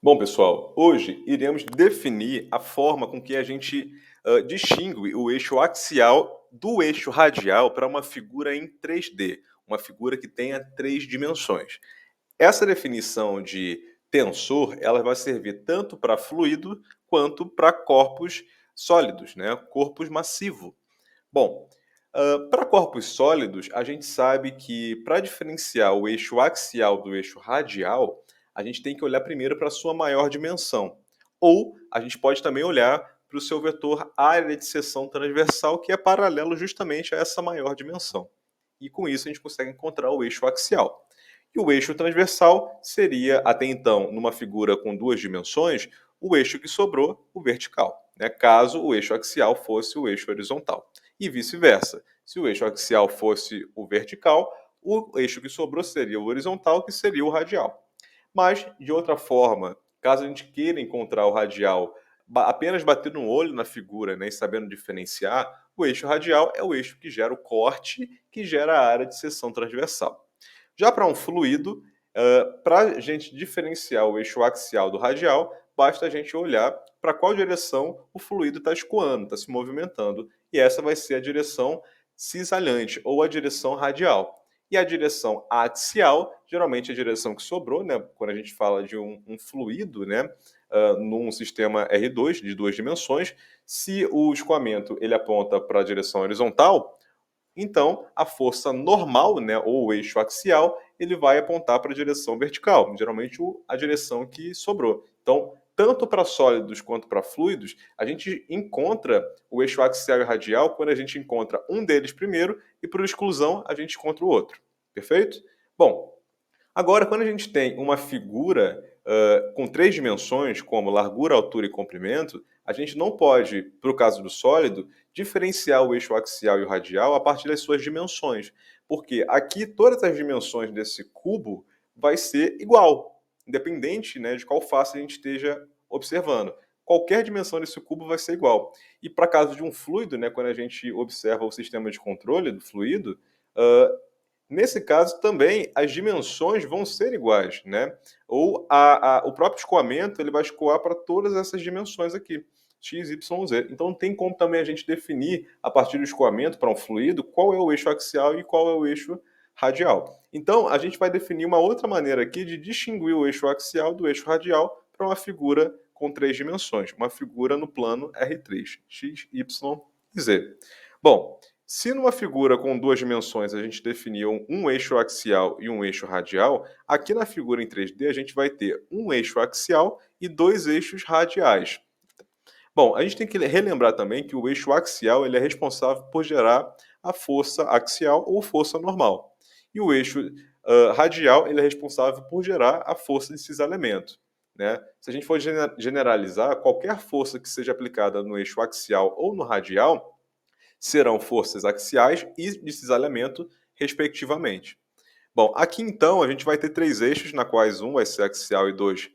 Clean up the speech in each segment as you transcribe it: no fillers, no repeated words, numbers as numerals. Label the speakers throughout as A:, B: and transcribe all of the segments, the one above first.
A: Bom, pessoal, hoje iremos definir a forma com que a gente distingue o eixo axial do eixo radial para uma figura em 3D, uma figura que tenha três dimensões. Essa definição de tensor, ela vai servir tanto para fluido quanto para corpos sólidos, né? Corpos massivo. Bom, para corpos sólidos, a gente sabe que para diferenciar o eixo axial do eixo radial, a gente tem que olhar primeiro para a sua maior dimensão. Ou a gente pode também olhar para o seu vetor área de seção transversal, que é paralelo justamente a essa maior dimensão. E com isso a gente consegue encontrar o eixo axial. E o eixo transversal seria, até então, numa figura com duas dimensões, o eixo que sobrou, o vertical, né? Caso o eixo axial fosse o eixo horizontal e vice-versa. Se o eixo axial fosse o vertical, o eixo que sobrou seria o horizontal, que seria o radial. Mas, de outra forma, caso a gente queira encontrar o radial apenas batendo um olho na figura, né, e sabendo diferenciar, o eixo radial é o eixo que gera o corte, que gera a área de seção transversal. Já para um fluido, para a gente diferenciar o eixo axial do radial, basta a gente olhar para qual direção o fluido está escoando, está se movimentando. E essa vai ser a direção cisalhante ou a direção radial. E a direção axial, geralmente a direção que sobrou, né, quando a gente fala de um fluido, né, num sistema R2 de duas dimensões, se o escoamento ele aponta para a direção horizontal, então a força normal, né, ou o eixo axial, ele vai apontar para a direção vertical, geralmente a direção que sobrou. Então, tanto para sólidos quanto para fluidos, a gente encontra o eixo axial e radial quando a gente encontra um deles primeiro e, por exclusão, a gente encontra o outro. Perfeito? Bom, agora, quando a gente tem uma figura com três dimensões, como largura, altura e comprimento, a gente não pode, para o caso do sólido, diferenciar o eixo axial e o radial a partir das suas dimensões. Porque aqui todas as dimensões desse cubo vai ser igual, independente, né, de qual face a gente esteja observando. Qualquer dimensão desse cubo vai ser igual. E para caso de um fluido, né, quando a gente observa o sistema de controle do fluido, nesse caso também as dimensões vão ser iguais, né? Ou o próprio escoamento ele vai escoar para todas essas dimensões aqui, x, y, z. Então não tem como também a gente definir a partir do escoamento para um fluido qual é o eixo axial e qual é o eixo radial. Então a gente vai definir uma outra maneira aqui de distinguir o eixo axial do eixo radial para uma figura com três dimensões, uma figura no plano R3, x, y e z. Bom, se numa figura com duas dimensões a gente definiu um eixo axial e um eixo radial, aqui na figura em 3D a gente vai ter um eixo axial e dois eixos radiais. Bom, a gente tem que relembrar também que o eixo axial ele é responsável por gerar a força axial ou força normal. E o eixo radial ele é responsável por gerar a força de cisalhamento. Né? Se a gente for generalizar, qualquer força que seja aplicada no eixo axial ou no radial, serão forças axiais e de cisalhamento, respectivamente. Bom, aqui então a gente vai ter três eixos, na quais um vai ser axial e dois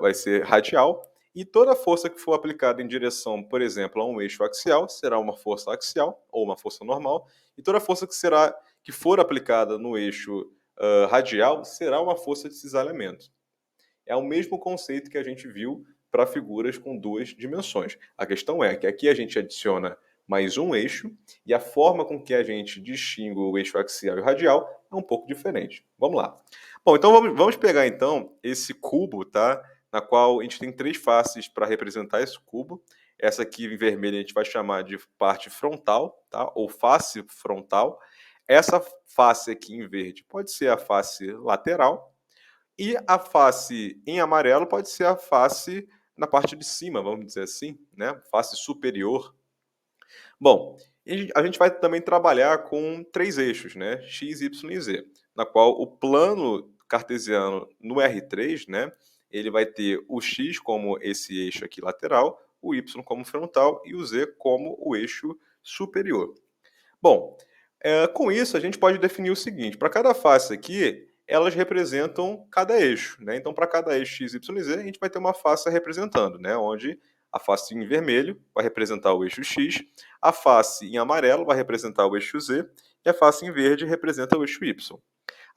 A: vai ser radial, e toda força que for aplicada em direção, por exemplo, a um eixo axial, será uma força axial, ou uma força normal, e toda força que for aplicada no eixo radial será uma força de cisalhamento. É o mesmo conceito que a gente viu para figuras com duas dimensões. A questão é que aqui a gente adiciona mais um eixo e a forma com que a gente distingue o eixo axial e radial é um pouco diferente. Vamos lá. Bom, então vamos pegar então esse cubo, tá? Na qual a gente tem três faces para representar esse cubo. Essa aqui em vermelho a gente vai chamar de parte frontal, tá? Ou face frontal. Essa face aqui em verde pode ser a face lateral, e a face em amarelo pode ser a face na parte de cima, vamos dizer assim, né? Face superior. Bom, e a gente vai também trabalhar com três eixos, né? X, Y e Z, na qual o plano cartesiano no R3, né? Ele vai ter o X como esse eixo aqui lateral, o Y como frontal e o Z como o eixo superior. Bom, com isso a gente pode definir o seguinte: para cada face aqui, elas representam cada eixo, né? Então, para cada eixo x, y e z, a gente vai ter uma face representando, né? Onde a face em vermelho vai representar o eixo x, a face em amarelo vai representar o eixo z e a face em verde representa o eixo y.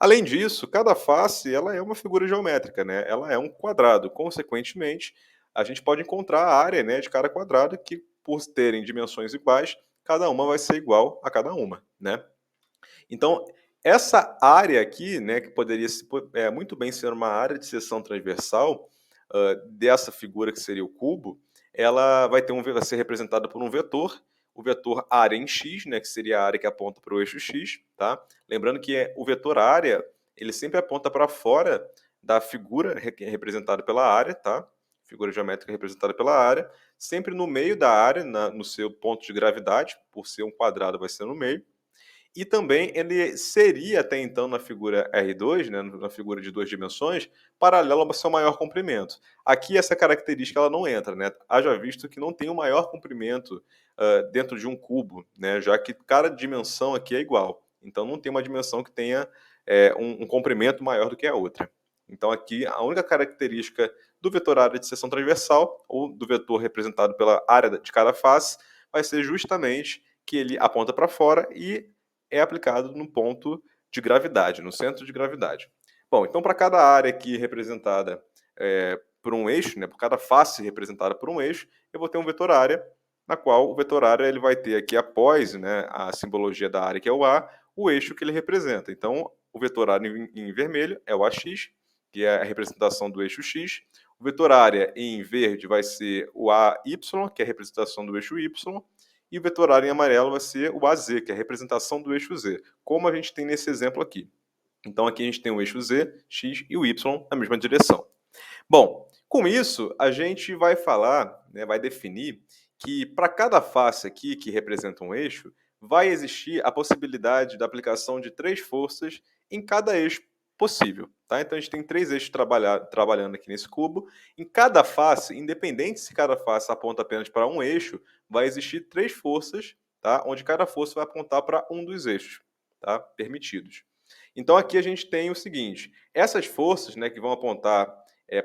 A: Além disso, cada face ela é uma figura geométrica, né? Ela é um quadrado. Consequentemente, a gente pode encontrar a área, né, de cada quadrado que, por terem dimensões iguais, cada uma vai ser igual a cada uma, né? Então, essa área aqui, né, que poderia muito bem ser uma área de seção transversal dessa figura que seria o cubo, ela vai ser representada por um vetor, o vetor área em x, né, que seria a área que aponta para o eixo x, tá? Lembrando que o vetor área, ele sempre aponta para fora da figura representada pela área, tá? Figura geométrica representada pela área, sempre no meio da área, no seu ponto de gravidade, por ser um quadrado vai ser no meio, e também ele seria até então na figura R2, né, na figura de duas dimensões, paralelo ao seu maior comprimento. Aqui essa característica ela não entra, né? Haja visto que não tem o maior comprimento dentro de um cubo, né, já que cada dimensão aqui é igual. Então não tem uma dimensão que tenha um comprimento maior do que a outra. Então aqui a única característica do vetor área de seção transversal, ou do vetor representado pela área de cada face, vai ser justamente que ele aponta para fora e é aplicado no ponto de gravidade, no centro de gravidade. Bom, então para cada área aqui representada por um eixo, né, por cada face representada por um eixo, eu vou ter um vetor área, na qual o vetor área ele vai ter aqui após, né, a simbologia da área, que é o A, o eixo que ele representa. Então, o vetor área em vermelho é o AX, que é a representação do eixo X. O vetor área em verde vai ser o AY, que é a representação do eixo Y. E o vetor área em amarelo vai ser o AZ, que é a representação do eixo Z, como a gente tem nesse exemplo aqui. Então aqui a gente tem o eixo Z, X e o Y na mesma direção. Bom, com isso a gente vai falar, né, vai definir que para cada face aqui que representa um eixo, vai existir a possibilidade da aplicação de três forças em cada eixo possível. Tá? Então a gente tem três eixos trabalhando aqui nesse cubo. Em cada face, independente se cada face aponta apenas para um eixo, vai existir três forças, tá? Onde cada força vai apontar para um dos eixos, tá? Permitidos. Então aqui a gente tem o seguinte: essas forças, né, que vão apontar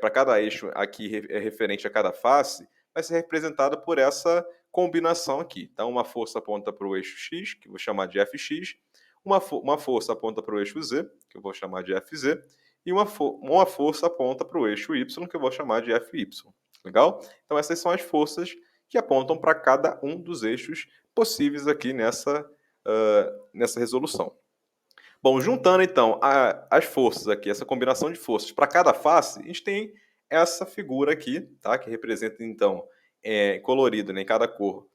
A: para cada eixo aqui referente a cada face, vai ser representada por essa combinação aqui. Então, uma força aponta para o eixo X, que eu vou chamar de Fx, uma força aponta para o eixo Z, que eu vou chamar de Fz, e uma força aponta para o eixo Y, que eu vou chamar de Fy. Legal? Então, essas são as forças que apontam para cada um dos eixos possíveis aqui nessa resolução. Bom, juntando então as forças aqui, essa combinação de forças para cada face, a gente tem essa figura aqui, tá? Que representa então, colorido, né, em cada cor,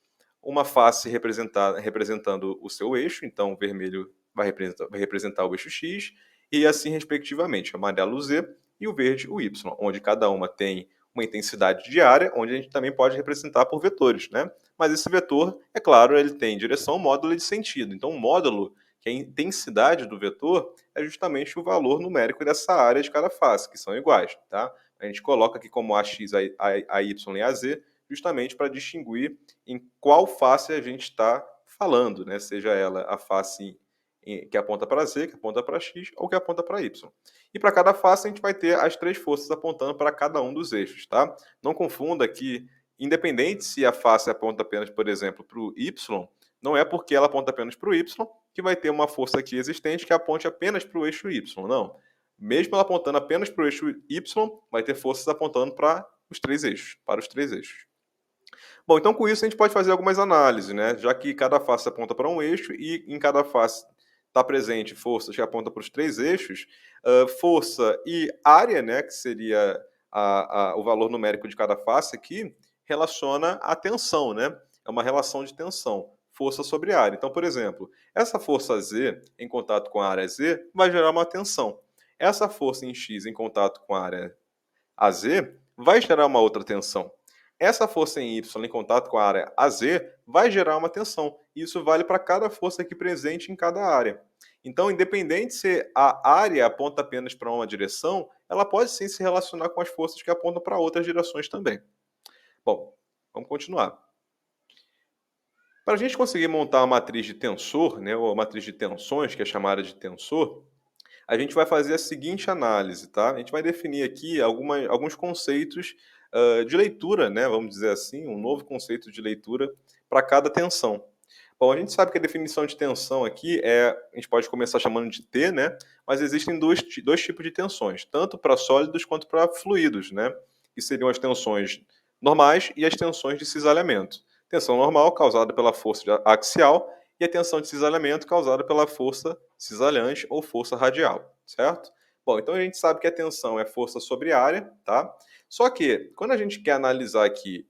A: uma face representando o seu eixo, então o vermelho vai representar o eixo X, e assim respectivamente, o amarelo Z e o verde o Y, onde cada uma tem uma intensidade de área, onde a gente também pode representar por vetores, né? Mas esse vetor, é claro, ele tem direção, módulo e sentido. Então o módulo, que a intensidade do vetor é justamente o valor numérico dessa área de cada face, que são iguais, tá? A gente coloca aqui como AX, AY e AZ, justamente para distinguir em qual face a gente está falando, né? Seja ela a face que aponta para Z, que aponta para X ou que aponta para Y. E para cada face a gente vai ter as três forças apontando para cada um dos eixos, tá? Não confunda que, independente se a face aponta apenas, por exemplo, para o Y, não é porque ela aponta apenas para o Y que vai ter uma força aqui existente que aponte apenas para o eixo Y, não. Mesmo ela apontando apenas para o eixo Y, vai ter forças apontando para os três eixos. Bom, então com isso a gente pode fazer algumas análises, né? Já que cada face aponta para um eixo e em cada face está presente forças que apontam para os três eixos, força e área, né, que seria o valor numérico de cada face aqui, relaciona a tensão, né? É uma relação de tensão, força sobre área. Então, por exemplo, essa força Z em contato com a área Z vai gerar uma tensão. Essa força em X em contato com a área AZ vai gerar uma outra tensão. Essa força em Y em contato com a área AZ vai gerar uma tensão. Isso vale para cada força aqui presente em cada área. Então, independente se a área aponta apenas para uma direção, ela pode sim se relacionar com as forças que apontam para outras direções também. Bom, vamos continuar. Para a gente conseguir montar uma matriz de tensor, né, ou a matriz de tensões, que é chamada de tensor, a gente vai fazer a seguinte análise, tá? A gente vai definir aqui alguns conceitos de leitura, né? Vamos dizer assim, um novo conceito de leitura para cada tensão. Bom, a gente sabe que a definição de tensão aqui a gente pode começar chamando de T, né? Mas existem dois tipos de tensões, tanto para sólidos quanto para fluidos, né? Que seriam as tensões normais e as tensões de cisalhamento. Tensão normal causada pela força axial e a tensão de cisalhamento causada pela força cisalhante ou força radial, certo? Bom, então a gente sabe que a tensão é força sobre área, tá? Só que quando a gente quer analisar aqui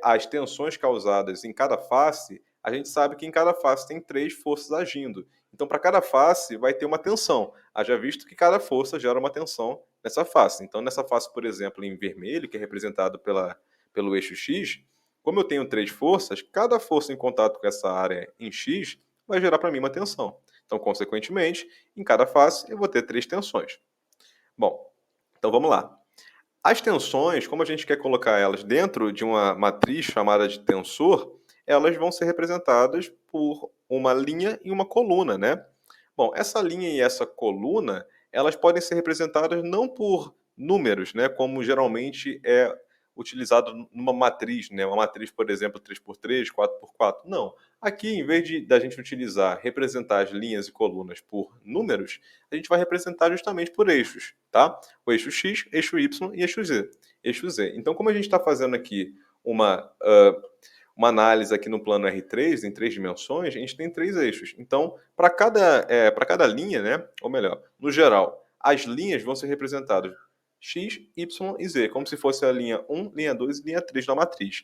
A: as tensões causadas em cada face, a gente sabe que em cada face tem três forças agindo. Então, para cada face, vai ter uma tensão. Haja visto que cada força gera uma tensão nessa face. Então, nessa face, por exemplo, em vermelho, que é representado pelo eixo X, como eu tenho três forças, cada força em contato com essa área em X vai gerar para mim uma tensão. Então, consequentemente, em cada face, eu vou ter três tensões. Bom, então vamos lá. As tensões, como a gente quer colocar elas dentro de uma matriz chamada de tensor, elas vão ser representadas por uma linha e uma coluna, né? Bom, essa linha e essa coluna, elas podem ser representadas não por números, né, como geralmente é utilizado numa matriz, né, uma matriz, por exemplo, 3x3, 4x4. Não. Aqui, em vez da gente utilizar, representar as linhas e colunas por números, a gente vai representar justamente por eixos, tá? O eixo X, eixo Y e eixo Z. Eixo Z. Então, como a gente está fazendo aqui uma, uma análise aqui no plano R3, em três dimensões, a gente tem três eixos. Então, para cada linha, né, ou melhor, no geral, as linhas vão ser representadas X, Y e Z, como se fosse a linha 1, linha 2 e linha 3 da matriz.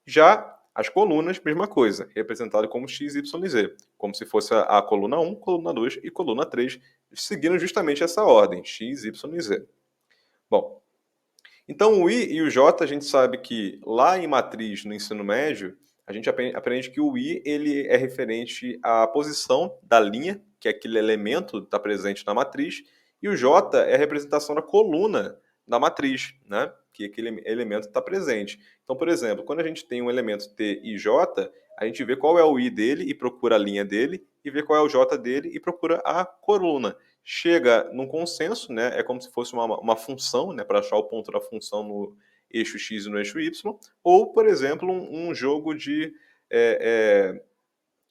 A: Já as colunas, mesma coisa, representado como X, Y e Z, como se fosse a coluna 1, coluna 2 e coluna 3, seguindo justamente essa ordem, X, Y e Z. Bom, então o I e o J, a gente sabe que lá em matriz no ensino médio, a gente aprende que o I ele é referente à posição da linha, que é aquele elemento que está presente na matriz, e o J é a representação da coluna da matriz, né? Que aquele elemento está presente. Então, por exemplo, quando a gente tem um elemento T e J, a gente vê qual é o I dele e procura a linha dele, e vê qual é o J dele e procura a coluna. Chega num consenso, né? É como se fosse uma função, né? Para achar o ponto da função no eixo X e no eixo Y, ou, por exemplo, é,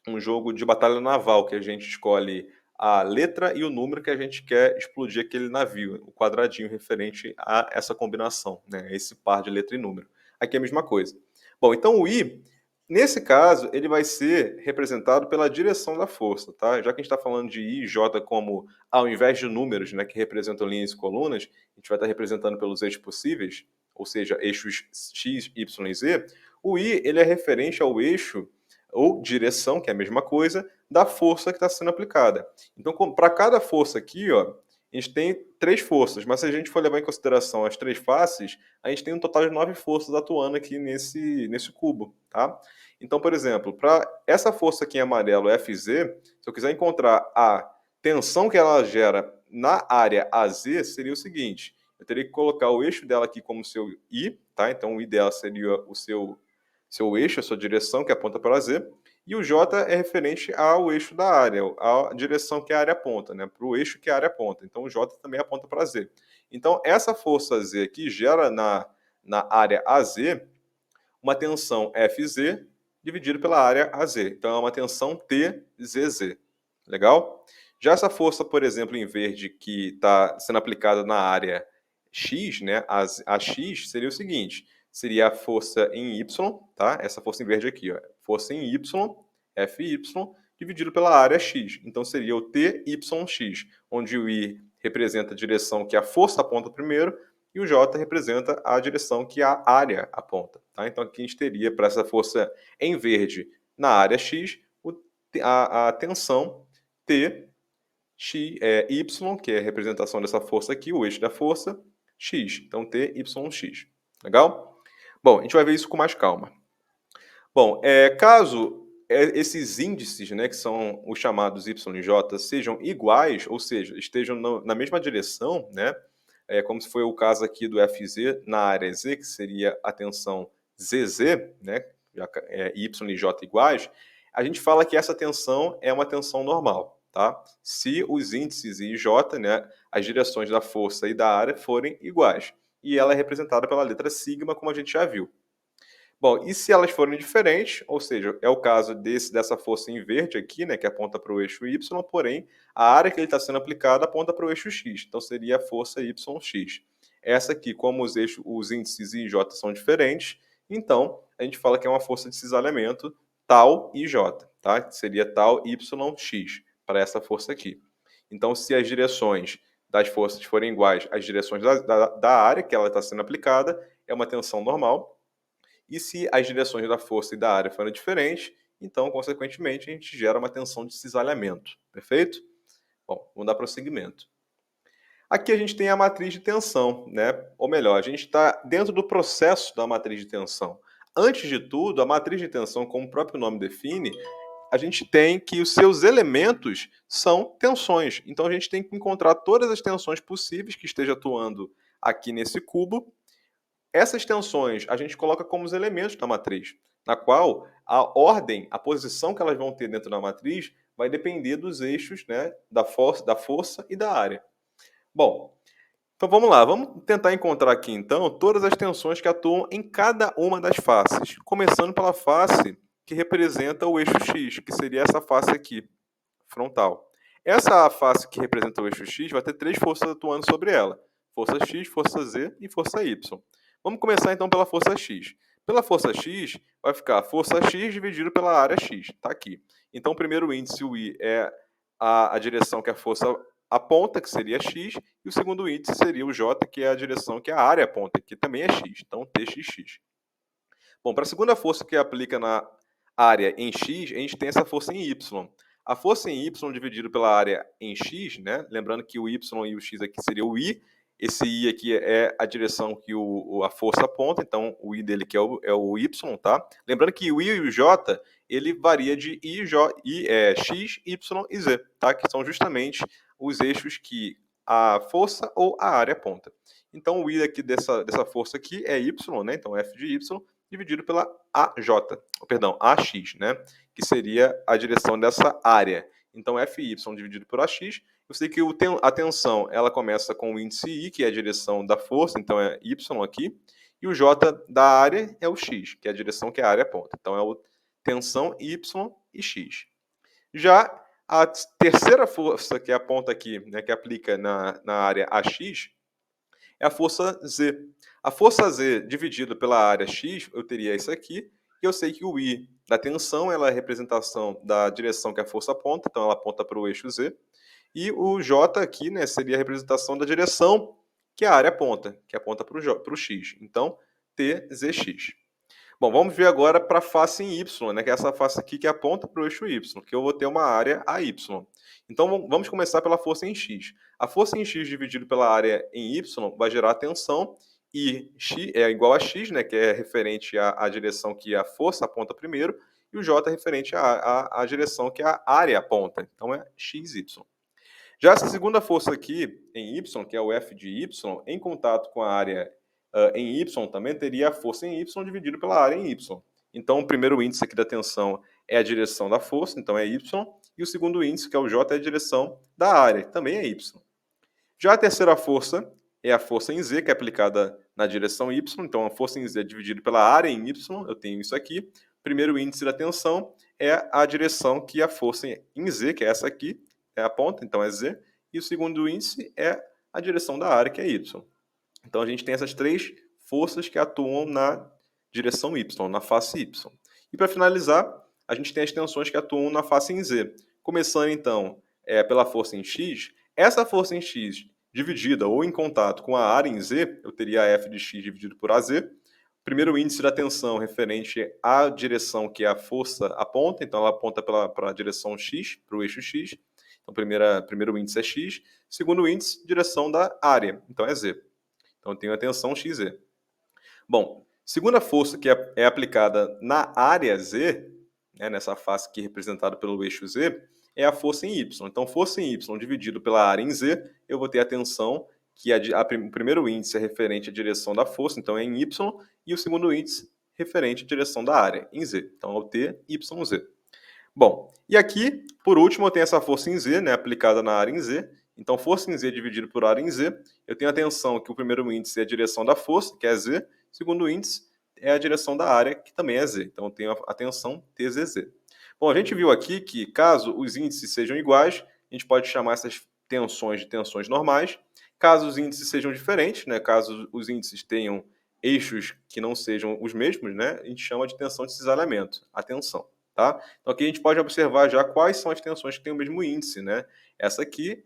A: um jogo de batalha naval, que a gente escolhe a letra e o número que a gente quer explodir aquele navio, o quadradinho referente a essa combinação, né? Esse par de letra e número. Aqui é a mesma coisa. Bom, então o I, nesse caso, ele vai ser representado pela direção da força, tá? Já que a gente está falando de I e J como, ao invés de números, né, que representam linhas e colunas, a gente vai estar representando pelos eixos possíveis, ou seja, eixos X, Y e Z. O I, ele é referente ao eixo ou direção, que é a mesma coisa, da força que está sendo aplicada. Então, para cada força aqui, ó, a gente tem três forças, mas se a gente for levar em consideração as três faces, a gente tem um total de 9 forças atuando aqui nesse cubo, tá? Então, por exemplo, para essa força aqui em amarelo, FZ, se eu quiser encontrar a tensão que ela gera na área AZ, seria o seguinte, eu teria que colocar o eixo dela aqui como seu I, tá? Então, o I dela seria o seu eixo, a sua direção, que aponta para Z, e o J é referente ao eixo da área, à direção que a área aponta, né? Para o eixo que a área aponta. Então, o J também aponta para Z. Então, essa força Z aqui gera na área AZ uma tensão FZ dividido pela área AZ. Então, é uma tensão TZZ. Legal? Já essa força, por exemplo, em verde, que está sendo aplicada na área X, né? A X seria o seguinte: seria a força em Y, tá? Essa força em verde aqui, ó. Força em Y, FY, dividido pela área X. Então seria o TYX, onde o I representa a direção que a força aponta primeiro e o J representa a direção que a área aponta, tá? Então aqui a gente teria para essa força em verde na área X a tensão T Y, que é a representação dessa força aqui, o eixo da força, X. Então, TYX. Legal? Bom, a gente vai ver isso com mais calma. Bom, caso esses índices, né, que são os chamados Y e J, sejam iguais, ou seja, estejam na mesma direção, né, como se foi o caso aqui do FZ na área Z, que seria a tensão ZZ, né, Y e J iguais, a gente fala que essa tensão é uma tensão normal, tá? Se os índices I e J, né, as direções da força e da área forem iguais. E ela é representada pela letra sigma, como a gente já viu. Bom, e se elas forem diferentes, ou seja, é o caso dessa força em verde aqui, né, que aponta para o eixo Y, porém a área que ele está sendo aplicada aponta para o eixo X, então seria a força YX. Essa aqui, como os índices I e J são diferentes, então a gente fala que é uma força de cisalhamento tal IJ, tá? Seria tal YX para essa força aqui. Então, se as direções das forças forem iguais às direções da área que ela está sendo aplicada, é uma tensão normal. E se as direções da força e da área forem diferentes, então, consequentemente, a gente gera uma tensão de cisalhamento. Perfeito? Bom, vamos dar prosseguimento. Aqui a gente tem a matriz de tensão, né? Ou melhor, a gente está dentro do processo da matriz de tensão. Antes de tudo, a matriz de tensão, como o próprio nome define, a gente tem que os seus elementos são tensões. Então a gente tem que encontrar todas as tensões possíveis que esteja atuando aqui nesse cubo. Essas tensões a gente coloca como os elementos da matriz, na qual a ordem, a posição que elas vão ter dentro da matriz vai depender dos eixos, né, da força e da área. Bom, então vamos lá, vamos tentar encontrar aqui então todas as tensões que atuam em cada uma das faces, começando pela face que representa o eixo X, que seria essa face aqui, frontal. Essa face que representa o eixo X vai ter três forças atuando sobre ela: força X, força Z e força Y. Vamos começar então pela força X. Pela força X, vai ficar força X dividido pela área X. Está aqui. Então, o primeiro índice, o I, é a direção que a força aponta, que seria X, e o segundo índice seria o J, que é a direção que a área aponta, que também é X. Então, TXX. Bom, para a segunda força que aplica na área em X, a gente tem essa força em Y. A força em Y dividido pela área em X, né? Lembrando que o Y e o X aqui seria o I. Esse I aqui é a direção que a força aponta, então o I dele que é o Y, tá? Lembrando que o I e o J, ele varia de X, Y e Z, tá? Que são justamente os eixos que a força ou a área aponta. Então o I aqui dessa força aqui é Y, né? Então F de Y dividido pela AX, né? Que seria a direção dessa área. Então, FY dividido por AX. Eu sei que a tensão ela começa com o índice I, que é a direção da força, então é Y aqui. E o J da área é o X, que é a direção que a área aponta. Então, é a tensão Y e X. Já a terceira força que aponta aqui, né, que aplica na área AX, é a força Z. A força Z dividida pela área X, eu teria isso aqui, e eu sei que o I da tensão ela é a representação da direção que a força aponta, então ela aponta para o eixo Z, e o J aqui, né, seria a representação da direção que a área aponta, que aponta para o X. Então, TZX. Bom, vamos ver agora para a face em Y, né, que é essa face aqui que aponta para o eixo Y, que eu vou ter uma área AY. Então, vamos começar pela força em X. A força em X dividido pela área em Y vai gerar tensão, e X é igual a X, né, que é referente à direção que a força aponta primeiro, e o J é referente à direção que a área aponta. Então, é XY. Já essa segunda força aqui, em Y, que é o F de Y, em contato com a área em Y, também teria a força em Y dividido pela área em Y. Então, o primeiro índice aqui da tensão é a direção da força, então é Y, e o segundo índice, que é o J, é a direção da área, também é Y. Já a terceira força é a força em Z, que é aplicada na direção Y, então a força em Z é dividida pela área em Y, eu tenho isso aqui. O primeiro índice da tensão é a direção que a força em Z, que é essa aqui, é a ponta, então é Z, e o segundo índice é a direção da área, que é Y. Então a gente tem essas três forças que atuam na direção Y, na face Y. E para finalizar, a gente tem as tensões que atuam na face em Z. Começando então pela força em X, essa força em X dividida ou em contato com a área em Z, eu teria F de X dividido por AZ. Primeiro índice da tensão referente à direção que a força aponta, então ela aponta para a direção X, para o eixo X. Então, primeiro índice é X. Segundo índice, direção da área, então é Z. Então, eu tenho a tensão XZ. Bom, segunda força que é aplicada na área Z, né, nessa face aqui representada pelo eixo Z, é a força em Y. Então, força em Y dividido pela área em Z, eu vou ter a tensão, que o primeiro índice é referente à direção da força, então é em Y, e o segundo índice referente à direção da área, em Z. Então, é o TYZ. Bom, e aqui, por último, eu tenho essa força em Z, né, aplicada na área em Z. Então, força em Z dividido por área em Z, eu tenho a tensão que o primeiro índice é a direção da força, que é Z, segundo índice, é a direção da área, que também é z. Então, eu tenho a tensão TZZ. Bom, a gente viu aqui que, caso os índices sejam iguais, a gente pode chamar essas tensões de tensões normais. Caso os índices sejam diferentes, né, caso os índices tenham eixos que não sejam os mesmos, né, a gente chama de tensão de cisalhamento, a tensão. Tá? Então, aqui a gente pode observar já quais são as tensões que têm o mesmo índice. Né? Essa aqui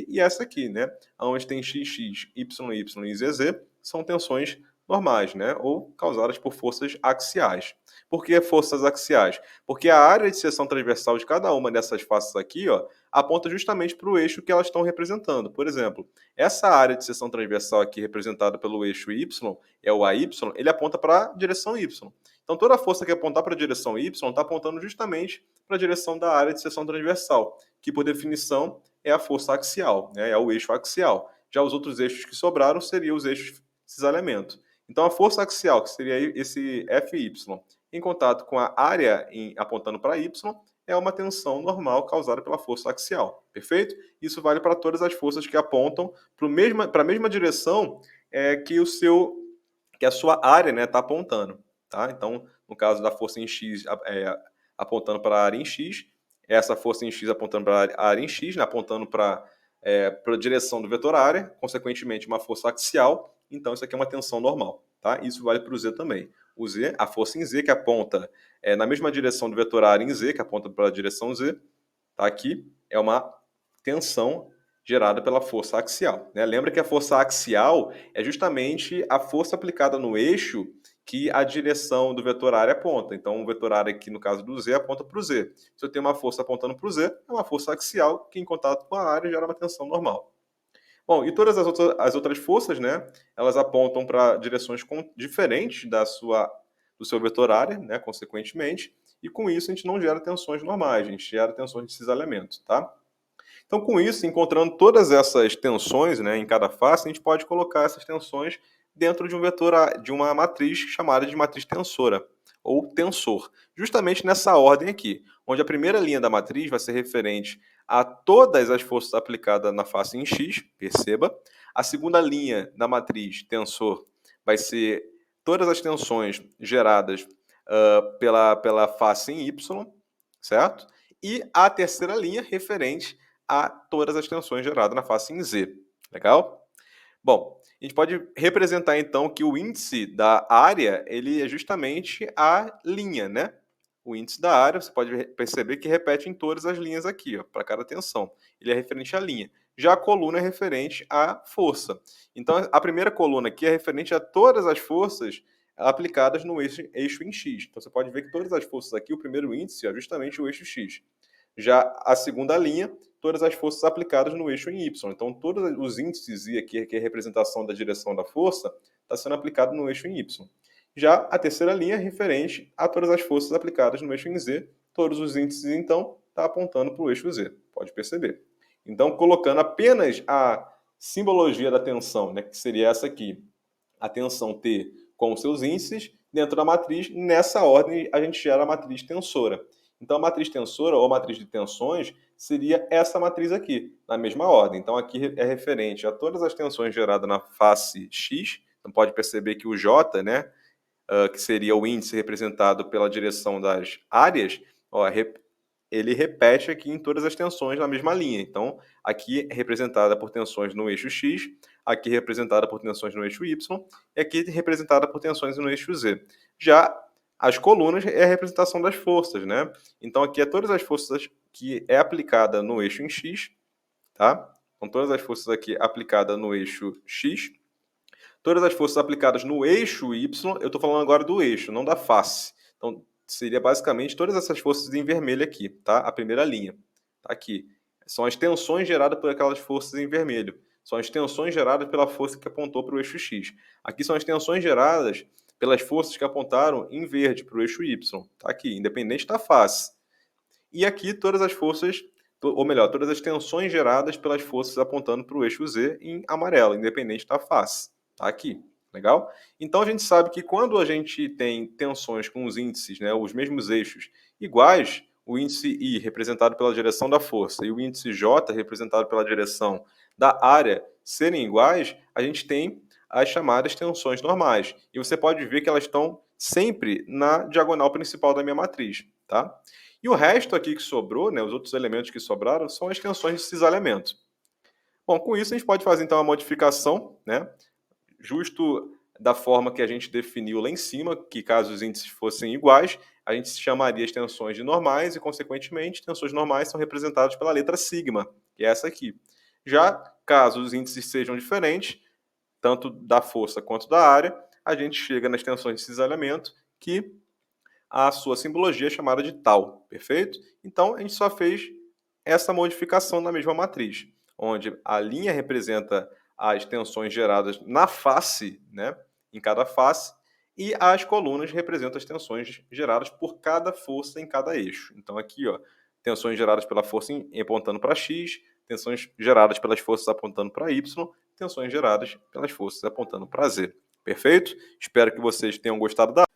A: e essa aqui. Né? Onde tem XX, YY e ZZ são tensões normais, né? Ou causadas por forças axiais. Por que forças axiais? Porque a área de seção transversal de cada uma dessas faces aqui, ó, aponta justamente para o eixo que elas estão representando. Por exemplo, essa área de seção transversal aqui representada pelo eixo Y, é o AY, ele aponta para a direção Y. Então, toda a força que apontar para a direção Y está apontando justamente para a direção da área de seção transversal, que, por definição, é a força axial, né? É o eixo axial. Já os outros eixos que sobraram seriam os eixos de cisalhamento. Então, a força axial, que seria esse FY, em contato com a área apontando para Y, é uma tensão normal causada pela força axial. Perfeito? Isso vale para todas as forças que apontam para a mesma direção que a sua área está apontando. Tá? Então, no caso da força em X apontando para a área em X, essa força em X apontando para a área em X, né, apontando para a direção do vetor área, consequentemente uma força axial, então isso aqui é uma tensão normal. Tá? Isso vale para o Z também. O Z, a força em Z que aponta na mesma direção do vetor área em Z, que aponta para a direção Z, tá? Aqui é uma tensão gerada pela força axial. Né? Lembra que a força axial é justamente a força aplicada no eixo que a direção do vetor área aponta. Então, o vetor área aqui, no caso do Z, aponta para o Z. Se eu tenho uma força apontando para o Z, é uma força axial que, em contato com a área, gera uma tensão normal. Bom, e todas as outras forças, né, elas apontam para direções diferentes do seu vetor área, né, consequentemente, e com isso a gente não gera tensões normais, a gente gera tensões de cisalhamento, tá? Então, com isso, encontrando todas essas tensões, né, em cada face, a gente pode colocar essas tensões dentro de um vetor, de uma matriz chamada de matriz tensora, ou tensor, justamente nessa ordem aqui, onde a primeira linha da matriz vai ser referente a todas as forças aplicadas na face em X, perceba. A segunda linha da matriz tensor vai ser todas as tensões geradas pela face em Y, certo? E a terceira linha referente a todas as tensões geradas na face em Z. Legal? Bom, a gente pode representar então que o índice da área ele é justamente a linha, né? O índice da área, você pode perceber que repete em todas as linhas aqui, para cada tensão. Ele é referente à linha. Já a coluna é referente à força. Então, a primeira coluna aqui é referente a todas as forças aplicadas no eixo em X. Então, você pode ver que todas as forças aqui, o primeiro índice é justamente o eixo X. Já a segunda linha, todas as forças aplicadas no eixo em Y. Então, todos os índices I aqui, que é a representação da direção da força, está sendo aplicado no eixo em Y. Já a terceira linha é referente a todas as forças aplicadas no eixo em Z. Todos os índices, então, estão apontando para o eixo Z. Pode perceber. Então, colocando apenas a simbologia da tensão, né, que seria essa aqui, a tensão T com seus índices, dentro da matriz, nessa ordem a gente gera a matriz tensora. Então, a matriz tensora, ou matriz de tensões, seria essa matriz aqui, na mesma ordem. Então, aqui é referente a todas as tensões geradas na face X. Então, pode perceber que o J, né, que seria o índice representado pela direção das áreas, ó, ele repete aqui em todas as tensões na mesma linha. Então, aqui é representada por tensões no eixo X, aqui representada por tensões no eixo Y, e aqui representada por tensões no eixo Z. Já as colunas é a representação das forças, né? Então, aqui é todas as forças que é aplicada no eixo em X, tá? Então, todas as forças aqui aplicadas no eixo X. Todas as forças aplicadas no eixo Y, eu estou falando agora do eixo, não da face. Então, seria basicamente todas essas forças em vermelho aqui, tá? A primeira linha, tá aqui. São as tensões geradas por aquelas forças em vermelho. São as tensões geradas pela força que apontou para o eixo X. Aqui são as tensões geradas pelas forças que apontaram em verde para o eixo Y. Tá aqui, independente da face. E aqui todas as forças, ou melhor, todas as tensões geradas pelas forças apontando para o eixo Z em amarelo, independente da face. Tá aqui, legal? Então a gente sabe que quando a gente tem tensões com os índices, né, os mesmos eixos iguais, o índice I representado pela direção da força e o índice J representado pela direção da área serem iguais, a gente tem as chamadas tensões normais. E você pode ver que elas estão sempre na diagonal principal da minha matriz, tá? E o resto aqui que sobrou, né, os outros elementos que sobraram, são as tensões de cisalhamento. Bom, com isso a gente pode fazer então a modificação, né, justo da forma que a gente definiu lá em cima, que caso os índices fossem iguais, a gente chamaria as tensões de normais e, consequentemente, tensões normais são representadas pela letra sigma, que é essa aqui. Já caso os índices sejam diferentes, tanto da força quanto da área, a gente chega nas tensões de cisalhamento, que a sua simbologia é chamada de tal, perfeito? Então, a gente só fez essa modificação na mesma matriz, onde a linha representa as tensões geradas na face, né, em cada face, e as colunas representam as tensões geradas por cada força em cada eixo. Então, aqui, ó, tensões geradas pela força apontando para X, tensões geradas pelas forças apontando para Y, tensões geradas pelas forças apontando para Z. Perfeito? Espero que vocês tenham gostado da